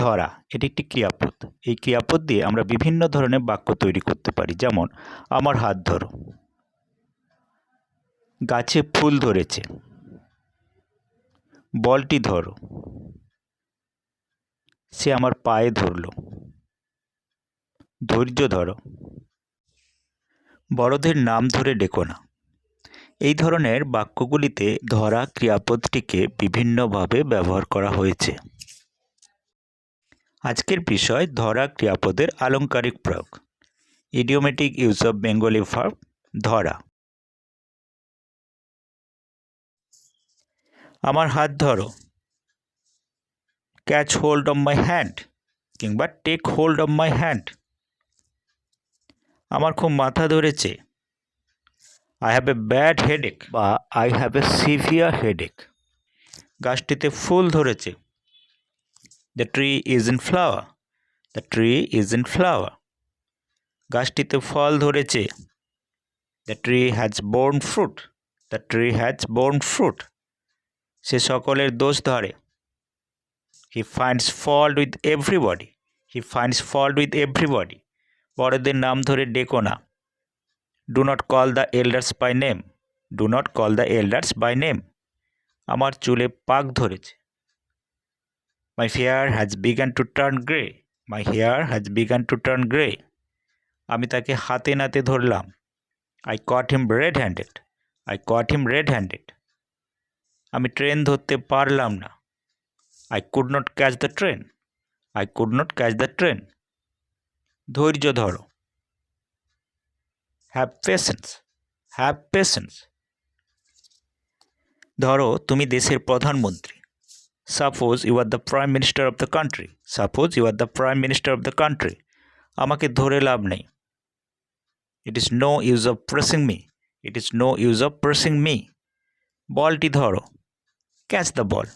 ধরা এটি একটি ক্রিয়াপদ। এই ক্রিয়াপদ দিয়ে আমরা বিভিন্ন ধরনের বাক্য তৈরি করতে পারি। যেমন আমার হাত ধরো, গাছে ফুল ধরেছে, বলটি ধরো, সে আমার পায়ে ধরলো, ধৈর্য ধরো, বড়দের নাম ধরে ডেকো না। এই ধরনের বাক্যগুলিতে ধরা ক্রিয়াপদটিকে বিভিন্নভাবে ব্যবহার করা হয়েছে। আজকের বিষয় ধরা ক্রিয়াপদের আলংকারিক প্রয়োগ। Idiomatic use of Bengali verb ধরা। আমার হাত ধরো, catch hold of my hand কিংবা take hold of my hand. আমার খুব মাথা ধরেছে, I have a bad headache বা I have a severe headache. গাছটিতে ফুল ধরেছে, the tree is in flower, the tree is in flower. গাছটিতে ফল ধরেছে, the tree has borne fruit, the tree has borne fruit. সে সকলের দোষ ধরে, হি finds fault with everybody, he finds fault with everybody. বড়দের নাম ধরে ডেকো না, do not call the elders by name, do not call the elders by name. আমার চুলে পাক ধরেছে, my hair has begun to turn grey, my hair has begun to turn grey. আমি তাকে হাতে নাতে ধরলাম, I caught him red handed, I caught him red handed. আমি ট্রেন ধরতে পারলাম না, I could not catch the train, I could not catch the train. ধৈর্য ধরো, হ্যাভ পেশেন্স, হ্যাভ পেশেন্স। ধরো তুমি দেশের প্রধানমন্ত্রী, suppose you are the prime minister of the country, suppose you are the prime minister of the country. আমাকে ধরে লাভ নেই, it is no use of pressing me, it is no use of pressing me. বলটি ধরো, catch the ball,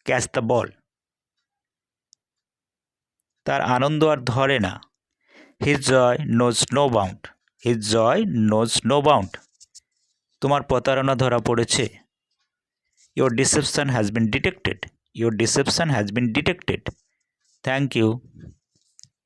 catch the ball. তার আনন্দ আর ধরে না, his joy knows no bound, his joy knows no bound. তোমার প্রতারণা ধরা পড়েছে, your deception has been detected, your deception has been detected. Thank you.